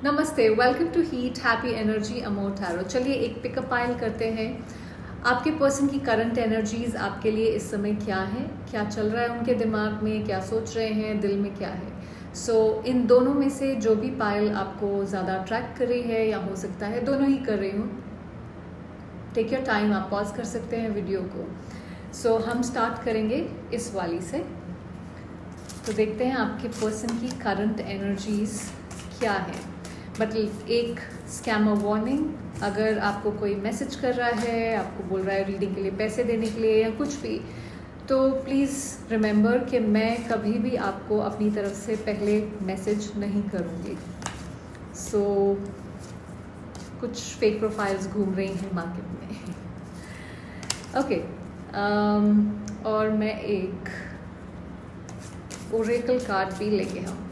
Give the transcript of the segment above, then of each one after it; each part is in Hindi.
नमस्ते, welcome to heat happy energy amor tarot. चलिए एक पिकअप पाइल करते हैं। आपके पर्सन की करंट एनर्जीज आपके लिए इस समय क्या है, क्या चल रहा है उनके दिमाग में, क्या सोच रहे हैं, दिल में क्या है। इन दोनों में से जो भी पाइल आपको ज़्यादा अट्रैक्ट कर रही है, या हो सकता है दोनों ही कर रही हूँ, टेक योर टाइम, आप पॉज कर सकते हैं वीडियो को। हम स्टार्ट करेंगे इस वाली से। तो देखते हैं आपके पर्सन की करंट एनर्जीज क्या है। मतलब एक स्कैमर वार्निंग, अगर आपको कोई मैसेज कर रहा है, आपको बोल रहा है रीडिंग के लिए पैसे देने के लिए या कुछ भी, तो प्लीज़ रिमेंबर कि मैं कभी भी आपको अपनी तरफ से पहले मैसेज नहीं करूँगी। कुछ फेक प्रोफाइल्स घूम रही हैं मार्केट में। ओके, और मैं एक ओरेकल कार्ड भी लेके आऊँ।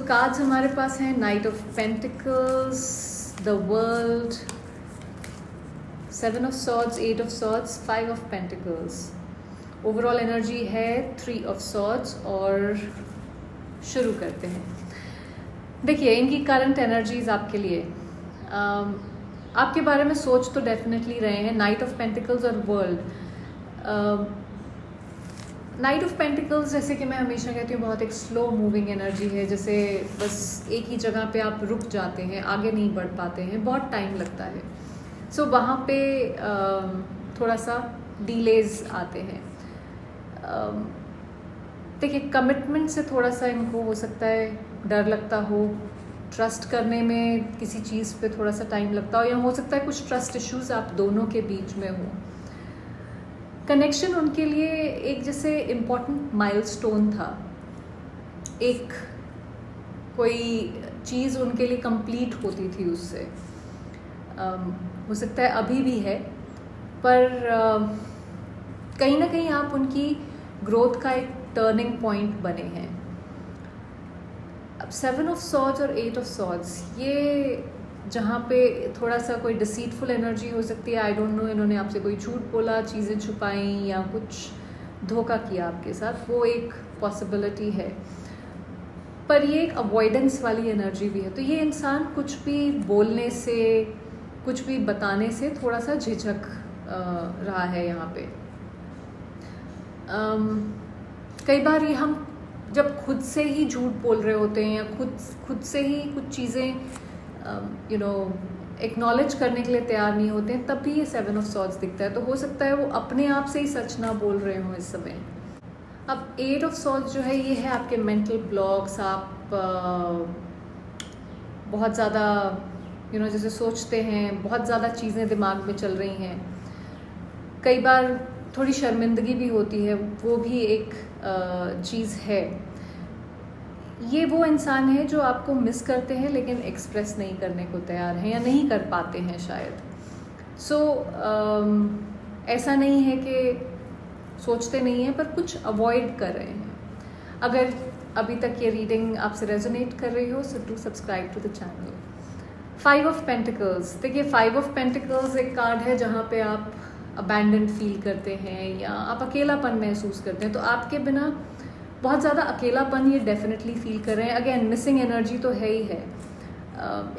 कार्ड्स हमारे पास हैं night of pentacles, the world, 7 of swords, 8 of swords, 5 of pentacles. Overall energy है 3 ऑफ सॉर्ड्स। और शुरू करते हैं। देखिए इनकी करंट एनर्जीज आपके लिए, आपके बारे में सोच तो डेफिनेटली रहे हैं। नाइट ऑफ पेंटिकल्स और वर्ल्ड। नाइट ऑफ पेंटिकल्स, जैसे कि मैं हमेशा कहती हूँ, बहुत एक स्लो मूविंग एनर्जी है। जैसे बस एक ही जगह पे आप रुक जाते हैं, आगे नहीं बढ़ पाते हैं, बहुत टाइम लगता है। वहाँ पे थोड़ा सा डिलेज आते हैं। देखिए कमिटमेंट से थोड़ा सा इनको हो सकता है डर लगता हो, ट्रस्ट करने में किसी चीज़ पे थोड़ा सा टाइम लगता हो, या हो सकता है कुछ ट्रस्ट इश्यूज आप दोनों के बीच में हो। कनेक्शन उनके लिए एक जैसे इम्पॉर्टेंट माइलस्टोन था, एक कोई चीज़ उनके लिए कंप्लीट होती थी उससे। हो सकता है अभी भी है, पर कहीं ना कहीं आप उनकी ग्रोथ का एक टर्निंग पॉइंट बने हैं। अब 7 ऑफ सॉर्ड्स और 8 ऑफ सॉर्ड्स, ये जहाँ पे थोड़ा सा कोई डिसीटफुल एनर्जी हो सकती है। आई डोंट नो, इन्होंने आपसे कोई झूठ बोला, चीज़ें छुपाई, या कुछ धोखा किया आपके साथ, वो एक पॉसिबिलिटी है। पर ये एक अवॉइडेंस वाली एनर्जी भी है। तो ये इंसान कुछ भी बोलने से, कुछ भी बताने से थोड़ा सा झिझक रहा है यहाँ पे। कई बार ये हम जब खुद से ही झूठ बोल रहे होते हैं, या खुद से ही कुछ चीज़ें एक्नॉलेज करने के लिए तैयार नहीं होते हैं, तब भी ये 7 ऑफ सॉर्ड्स दिखता है। तो हो सकता है वो अपने आप से ही सच ना बोल रहे हों इस समय। अब 8 ऑफ सॉर्ड्स जो है, ये है आपके मेंटल ब्लॉक्स। आप बहुत ज़्यादा जैसे सोचते हैं, बहुत ज़्यादा चीज़ें दिमाग में चल रही हैं। कई बार थोड़ी शर्मिंदगी भी होती है, वो भी एक चीज़ है। ये वो इंसान है जो आपको मिस करते हैं लेकिन एक्सप्रेस नहीं करने को तैयार हैं, या नहीं कर पाते हैं शायद। ऐसा नहीं है कि सोचते नहीं हैं, पर कुछ अवॉइड कर रहे हैं। अगर अभी तक ये रीडिंग आपसे रेजोनेट कर रही हो, so do subscribe to the channel. 5 of pentacles, देखिए 5 ऑफ पेंटिकल्स एक कार्ड है जहाँ पे आप अबैंडन फील करते हैं, या आप अकेलापन महसूस करते हैं। तो आपके बिना बहुत ज़्यादा अकेलापन ये डेफिनेटली फील कर रहे हैं। अगेन मिसिंग एनर्जी तो है ही है।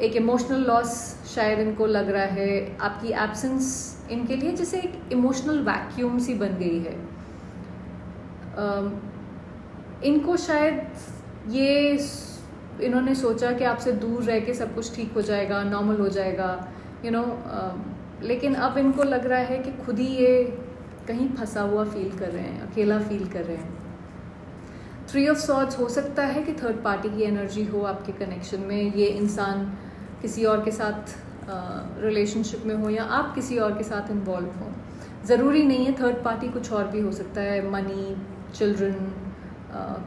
एक इमोशनल लॉस शायद इनको लग रहा है। आपकी एब्सेंस इनके लिए जैसे एक इमोशनल वैक्यूम सी बन गई है। इनको शायद ये इन्होंने सोचा कि आपसे दूर रह के सब कुछ ठीक हो जाएगा, नॉर्मल हो जाएगा, लेकिन अब इनको लग रहा है कि खुद ही ये कहीं फंसा हुआ फील कर रहे हैं, अकेला फील कर रहे हैं। 3 ऑफ सॉर्ड्स, हो सकता है कि थर्ड पार्टी की एनर्जी हो आपके कनेक्शन में। ये इंसान किसी और के साथ रिलेशनशिप में हो, या आप किसी और के साथ इन्वॉल्व हो। ज़रूरी नहीं है थर्ड पार्टी, कुछ और भी हो सकता है। मनी, चिल्ड्रन,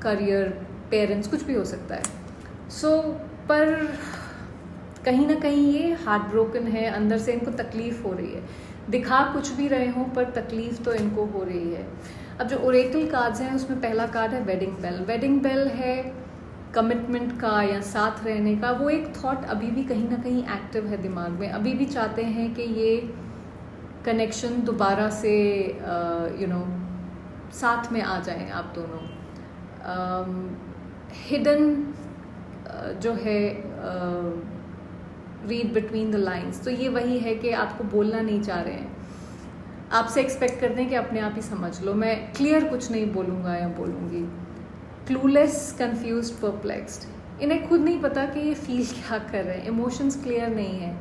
करियर, पेरेंट्स, कुछ भी हो सकता है। पर कहीं ना कहीं ये हार्ट ब्रोकन है, अंदर से इनको तकलीफ़ हो रही है। दिखा कुछ भी रहे हों, पर तकलीफ़ तो इनको हो रही है। अब जो ओरेकल कार्ड्स हैं, उसमें पहला कार्ड है वेडिंग बेल। वेडिंग बेल है कमिटमेंट का, या साथ रहने का। वो एक थॉट अभी भी कहीं ना कहीं एक्टिव है दिमाग में। अभी भी चाहते हैं कि ये कनेक्शन दोबारा से साथ में आ जाएं आप दोनों। हिडन जो है रीड बिटवीन द लाइंस, तो ये वही है कि आपको बोलना नहीं चाह रहे हैं, आपसे एक्सपेक्ट करते हैं कि अपने आप ही समझ लो, मैं क्लियर कुछ नहीं बोलूँगा या बोलूँगी। क्लूलेस, कंफ्यूज्ड, परप्लेक्स्ड, इन्हें खुद नहीं पता कि ये फील क्या कर रहे हैं, इमोशंस क्लियर नहीं है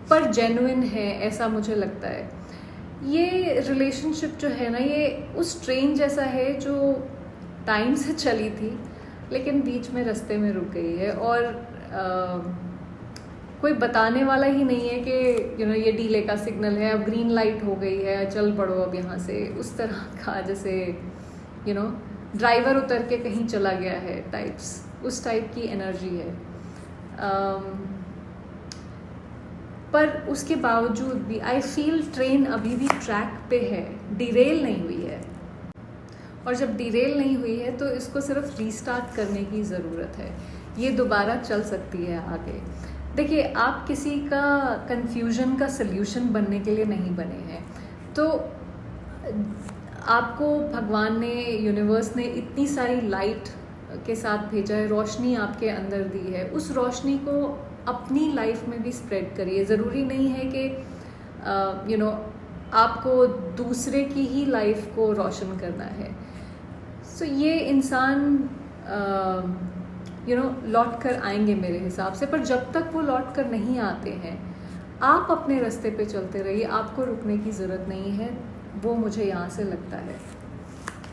पर जेन्युइन है, ऐसा मुझे लगता है। ये रिलेशनशिप जो है ना, ये उस ट्रेन जैसा है जो टाइम से चली थी लेकिन बीच में रास्ते में रुक गई है, और कोई बताने वाला ही नहीं है कि ये डीले का सिग्नल है, अब ग्रीन लाइट हो गई है, चल पड़ो अब यहाँ से, उस तरह का, जैसे ड्राइवर उतर के कहीं चला गया है टाइप्स, उस टाइप की एनर्जी है। पर उसके बावजूद भी आई फील ट्रेन अभी भी ट्रैक पे है, डिरेल नहीं हुई है, और जब डिरेल नहीं हुई है तो इसको सिर्फ रीस्टार्ट करने की ज़रूरत है, ये दोबारा चल सकती है आगे। देखिए, आप किसी का कन्फ्यूजन का सल्यूशन बनने के लिए नहीं बने हैं, तो आपको भगवान ने, यूनिवर्स ने इतनी सारी लाइट के साथ भेजा है, रोशनी आपके अंदर दी है, उस रोशनी को अपनी लाइफ में भी स्प्रेड करिए। ज़रूरी नहीं है कि आपको दूसरे की ही लाइफ को रोशन करना है। सो ये इंसान लौट कर आएंगे मेरे हिसाब से, पर जब तक वो लौट कर नहीं आते हैं, आप अपने रास्ते पे चलते रहिए, आपको रुकने की ज़रूरत नहीं है, वो मुझे यहाँ से लगता है।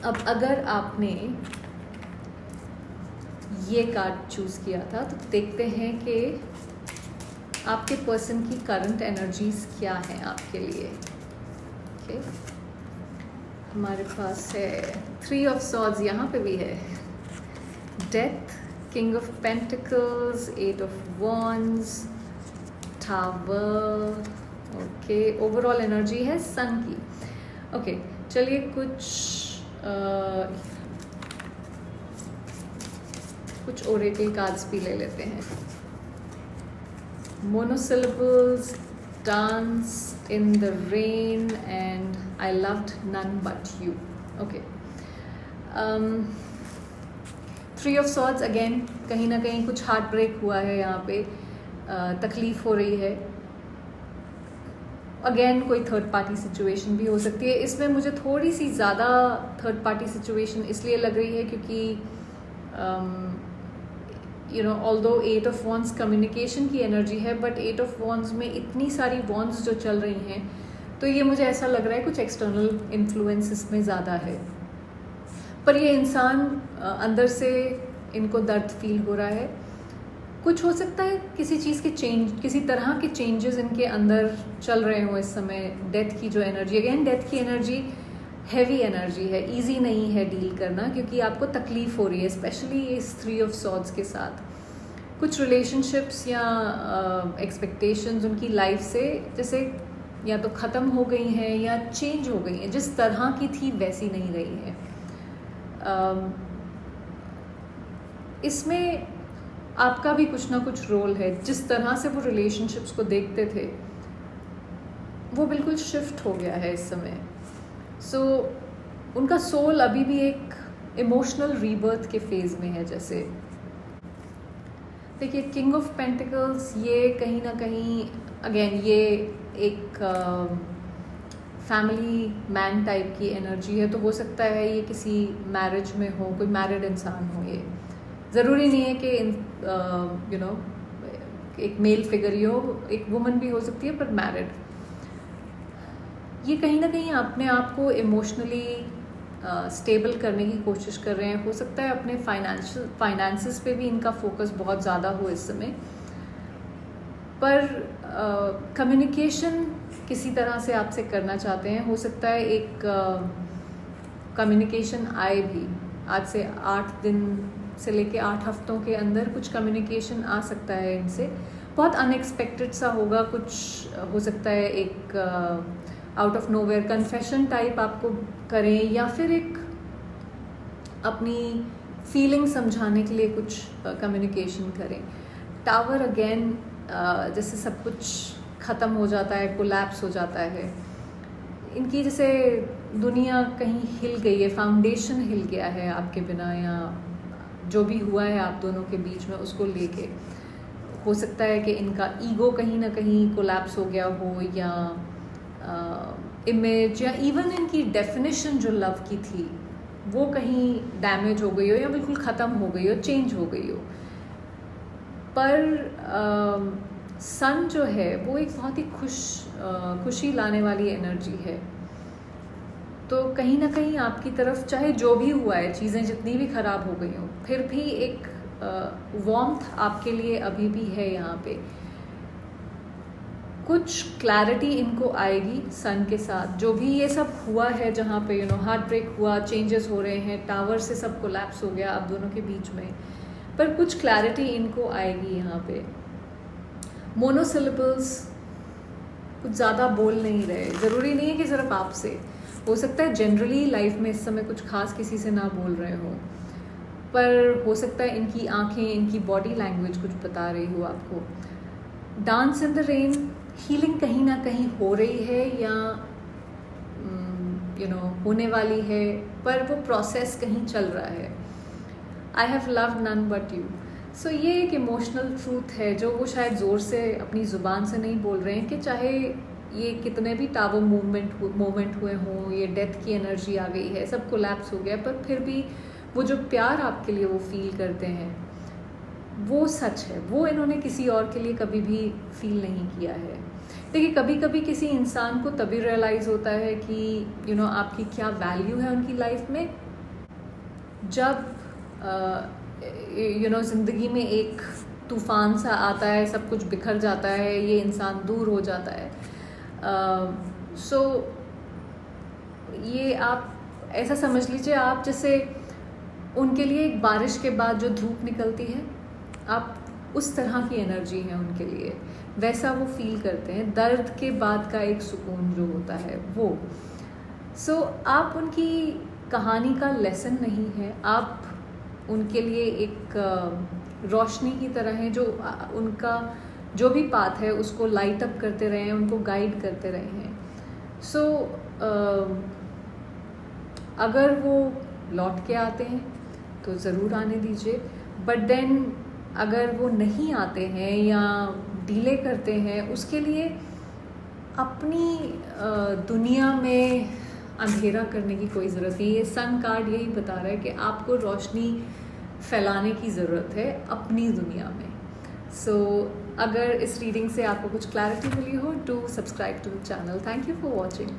अब अगर आपने ये कार्ड चूज़ किया था तो देखते हैं कि आपके पर्सन की करंट एनर्जीज क्या हैं आपके लिए। ओके, हमारे पास है 3 ऑफ सॉर्ड्स, यहाँ पे भी है death, king of pentacles, 8 of wands, tower. Okay, overall energy है सन की। ओके, चलिए कुछ ओरेकल कार्ड्स भी ले लेते हैं। Monosyllables, dance in the rain and I loved none but you. Okay, 3 of swords, again कहीं ना कहीं कुछ हार्ट ब्रेक हुआ है, यहाँ पे तकलीफ हो रही है। अगेन कोई थर्ड पार्टी सिचुएशन भी हो सकती है। इसमें मुझे थोड़ी सी ज़्यादा थर्ड पार्टी सिचुएशन इसलिए लग रही है क्योंकि ऑल्दो 8 ऑफ वॉन्ड्स कम्युनिकेशन की एनर्जी है, बट 8 ऑफ वॉन्ड्स में इतनी सारी वॉन्ड्स जो चल रही हैं, तो ये मुझे ऐसा लग रहा है कुछ एक्सटर्नल इन्फ्लुएंस इसमें ज़्यादा है। पर ये इंसान अंदर से इनको दर्द फील हो रहा है, कुछ हो सकता है किसी चीज़ के चेंज, किसी तरह के चेंजेस इनके अंदर चल रहे हों इस समय। डेथ की जो एनर्जी, अगेन डेथ की एनर्जी हैवी एनर्जी है, इजी नहीं है डील करना, क्योंकि आपको तकलीफ हो रही है, स्पेशली इस 3 ऑफ सॉर्ड्स के साथ। कुछ रिलेशनशिप्स या एक्सपेक्टेशंस उनकी लाइफ से जैसे या तो ख़त्म हो गई हैं या चेंज हो गई हैं, जिस तरह की थी वैसी नहीं रही है। इसमें आपका भी कुछ ना कुछ रोल है। जिस तरह से वो रिलेशनशिप्स को देखते थे वो बिल्कुल शिफ्ट हो गया है इस समय। सो उनका सोल अभी भी एक इमोशनल रीबर्थ के फेज में है। जैसे देखिए, किंग ऑफ पेंटिकल्स, ये कहीं ना कहीं अगेन ये एक फैमिली मैन टाइप की एनर्जी है, तो हो सकता है ये किसी मैरिज में हो, कोई मैरिड इंसान हो। ये ज़रूरी नहीं है कि एक मेल फिगर ही हो, एक वुमन भी हो सकती है, पर मैरिड। ये कहीं ना कहीं अपने आप को इमोशनली स्टेबल करने की कोशिश कर रहे हैं। हो सकता है अपने फाइनेंसेस पे भी इनका फोकस बहुत ज़्यादा हो इस समय, पर कम्युनिकेशन किसी तरह से आपसे करना चाहते हैं। हो सकता है एक कम्युनिकेशन आए भी, आज से 8 दिन से लेके 8 हफ्तों के अंदर कुछ कम्युनिकेशन आ सकता है इनसे। बहुत अनएक्सपेक्टेड सा होगा, कुछ हो सकता है एक out of nowhere confession type आपको करें, या फिर एक अपनी फीलिंग समझाने के लिए कुछ कम्युनिकेशन करें। टावर अगेन जैसे सब कुछ ख़त्म हो जाता है, कोलैप्स हो जाता है। इनकी जैसे दुनिया कहीं हिल गई है, फाउंडेशन हिल गया है आपके बिना, या जो भी हुआ है आप दोनों के बीच में उसको लेके। हो सकता है कि इनका ईगो कहीं ना कहीं कोलैप्स हो गया हो, या इमेज, या इवन इनकी डेफिनेशन जो लव की थी वो कहीं डैमेज हो गई हो, या बिल्कुल ख़त्म हो गई हो, चेंज हो गई हो। पर सन जो है वो एक बहुत ही खुशी लाने वाली एनर्जी है। तो कहीं ना कहीं आपकी तरफ चाहे जो भी हुआ है, चीज़ें जितनी भी ख़राब हो गई हों, फिर भी एक वार्मथ आपके लिए अभी भी है यहाँ पे। कुछ क्लैरिटी इनको आएगी सन के साथ। जो भी ये सब हुआ है, जहाँ पे हार्ट ब्रेक हुआ, चेंजेस हो रहे हैं, टावर से सब कोलैप्स हो गया आप दोनों के बीच में, पर कुछ क्लैरिटी इनको आएगी यहाँ पे। मोनोसिलेबल्स कुछ ज़्यादा बोल नहीं रहे। ज़रूरी नहीं है कि सिर्फ आपसे, हो सकता है जनरली लाइफ में इस समय कुछ खास किसी से ना बोल रहे हो, पर हो सकता है इनकी आंखें, इनकी बॉडी लैंग्वेज कुछ बता रही हो आपको। Dance in the rain, healing कहीं ना कहीं हो रही है, या होने वाली है, पर वो प्रोसेस कहीं चल रहा है। I have loved none but you. So ये एक इमोशनल ट्रूथ है जो वो शायद ज़ोर से अपनी ज़ुबान से नहीं बोल रहे हैं, कि चाहे ये कितने भी टावर मोमेंट हुए हों, ये डेथ की एनर्जी आ गई है, सब कोलैप्स हो गया, पर फिर भी वो जो प्यार आपके लिए वो फील करते हैं वो सच है। वो इन्होंने किसी और के लिए कभी भी फील नहीं किया है। देखिए, कभी कभी किसी इंसान को तभी रियलाइज़ होता है कि आपकी क्या वैल्यू है उनकी लाइफ में, जब ज़िंदगी में एक तूफ़ान सा आता है, सब कुछ बिखर जाता है, ये इंसान दूर हो जाता है। सो ये आप ऐसा समझ लीजिए, आप जैसे उनके लिए एक बारिश के बाद जो धूप निकलती है, आप उस तरह की एनर्जी है उनके लिए, वैसा वो फील करते हैं। दर्द के बाद का एक सुकून जो होता है वो। सो आप उनकी कहानी का लेसन नहीं है, आप उनके लिए एक रोशनी की तरह है, जो उनका जो भी पाथ है उसको लाइट अप करते रहे हैं, उनको गाइड करते रहे हैं। सो अगर वो लौट के आते हैं तो ज़रूर आने दीजिए, बट देन अगर वो नहीं आते हैं या डिले करते हैं, उसके लिए अपनी दुनिया में अंधेरा करने की कोई ज़रूरत नहीं। ये सन कार्ड यही बता रहा है कि आपको रोशनी फैलाने की ज़रूरत है अपनी दुनिया में। सो अगर इस रीडिंग से आपको कुछ क्लैरिटी मिली हो, do subscribe to the channel. Thank you for watching.